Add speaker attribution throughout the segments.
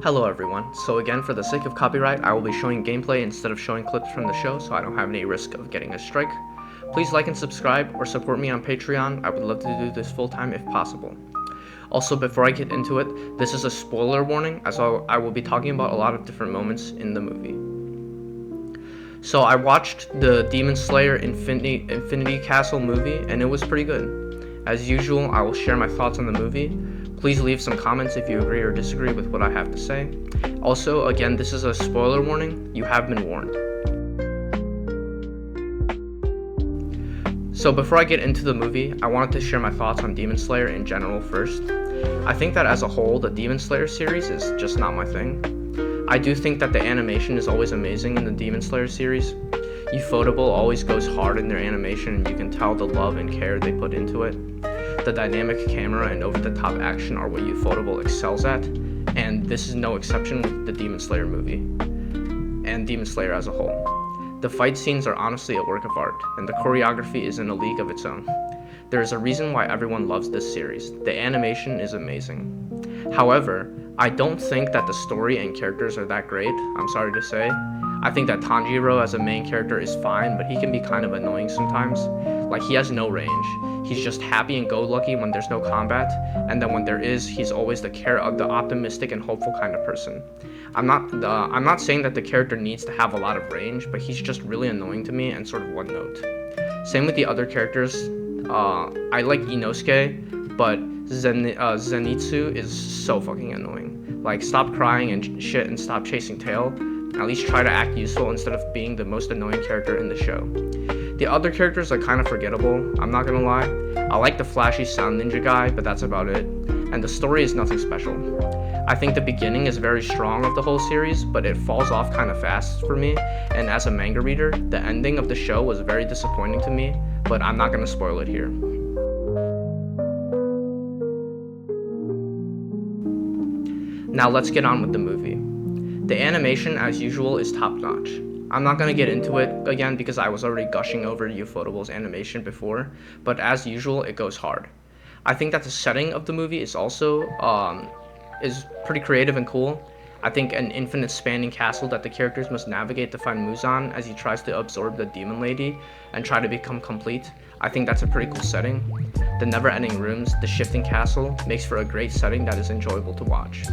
Speaker 1: Hello everyone, so again for the sake of copyright I will be showing gameplay instead of showing clips from the show so I don't have any risk of getting a strike. Please like and subscribe or support me on Patreon, I would love to do this full time if possible. Also, before I get into it, this is a spoiler warning as I will be talking about a lot of different moments in the movie. So I watched the Demon Slayer Infinity Castle movie and it was pretty good. As usual, I will share my thoughts on the movie. Please leave some comments if you agree or disagree with what I have to say. Also, again, this is a spoiler warning. You have been warned. So before I get into the movie, I wanted to share my thoughts on Demon Slayer in general first. I think that as a whole, the Demon Slayer series is just not my thing. I do think that the animation is always amazing in the Demon Slayer series. Ufotable always goes hard in their animation and you can tell the love and care they put into it. The dynamic camera and over-the-top action are what Ufotable excels at, and this is no exception with the Demon Slayer movie, and Demon Slayer as a whole. The fight scenes are honestly a work of art, and the choreography is in a league of its own. There is a reason why everyone loves this series. The animation is amazing. However, I don't think that the story and characters are that great, I'm sorry to say. I think that Tanjiro as a main character is fine, but he can be kind of annoying sometimes. Like, he has no range. He's just happy and go-lucky when there's no combat, and then when there is, he's always the optimistic and hopeful kind of person. I'm not saying that the character needs to have a lot of range, but he's just really annoying to me and sort of one note. Same with the other characters. I like Inosuke, but Zenitsu is so fucking annoying. Like, stop crying and shit and stop chasing tail. At least try to act useful instead of being the most annoying character in the show. The other characters are kind of forgettable, I'm not gonna lie. I like the flashy sound ninja guy, but that's about it. And the story is nothing special. I think the beginning is very strong of the whole series, but it falls off kind of fast for me. And as a manga reader, the ending of the show was very disappointing to me, but I'm not gonna spoil it here. Now let's get on with the movie. The animation, as usual, is top-notch. I'm not going to get into it again because I was already gushing over Ufotable's animation before, but as usual, it goes hard. I think that the setting of the movie is also is pretty creative and cool. I think an infinite spanning castle that the characters must navigate to find Muzan as he tries to absorb the demon lady and try to become complete. I think that's a pretty cool setting. The never-ending rooms, the shifting castle, makes for a great setting that is enjoyable to watch.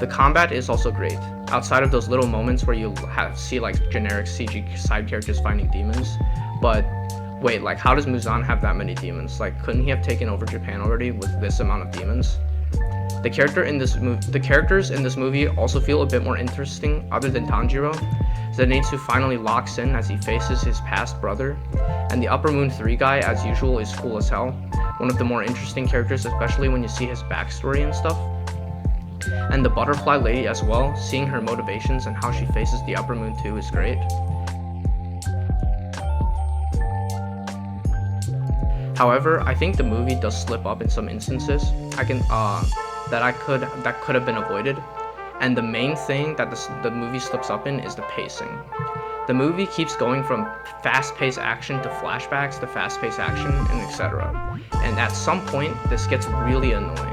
Speaker 1: The combat is also great. Outside of those little moments where you see like generic CG side characters fighting demons, but wait, like how does Muzan have that many demons? Like, couldn't he have taken over Japan already with this amount of demons? The characters in this movie also feel a bit more interesting other than Tanjiro. Zenitsu finally locks in as he faces his past brother, and the Upper Moon 3 guy, as usual, is cool as hell. One of the more interesting characters, especially when you see his backstory and stuff. And the Butterfly Lady as well, seeing her motivations and how she faces the Upper Moon 2 is great. However, I think the movie does slip up in some instances that could have been avoided. And the main thing that the movie slips up in is the pacing. The movie keeps going from fast-paced action to flashbacks to fast-paced action and etc. And at some point, this gets really annoying.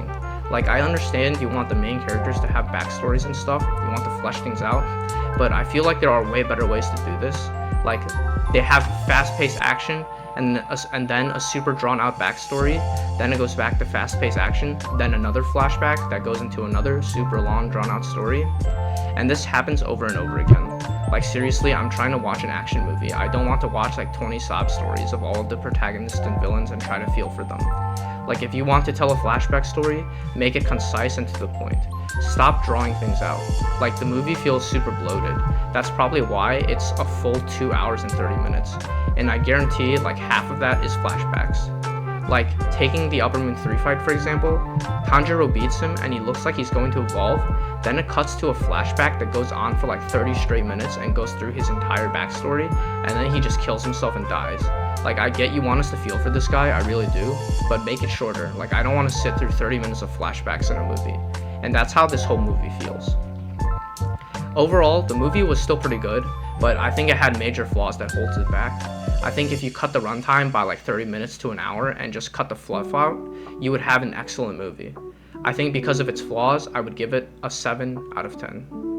Speaker 1: Like, I understand you want the main characters to have backstories and stuff, you want to flesh things out, but I feel like there are way better ways to do this. Like, they have fast-paced action, and then a super drawn-out backstory, then it goes back to fast-paced action, then another flashback that goes into another super long, drawn-out story, and this happens over and over again. Like, seriously, I'm trying to watch an action movie. I don't want to watch like 20 sob stories of all of the protagonists and villains and try to feel for them. Like, if you want to tell a flashback story, make it concise and to the point. Stop drawing things out. Like, the movie feels super bloated. That's probably why it's a full 2 hours and 30 minutes. And I guarantee like half of that is flashbacks. Like, taking the Upper Moon 3 fight for example, Tanjiro beats him and he looks like he's going to evolve, then it cuts to a flashback that goes on for like 30 straight minutes and goes through his entire backstory, and then he just kills himself and dies. Like, I get you want us to feel for this guy, I really do, but make it shorter. Like, I don't want to sit through 30 minutes of flashbacks in a movie. And that's how this whole movie feels. Overall, the movie was still pretty good, but I think it had major flaws that holds it back. I think if you cut the runtime by like 30 minutes to an hour and just cut the fluff out, you would have an excellent movie. I think because of its flaws, I would give it a 7 out of 10.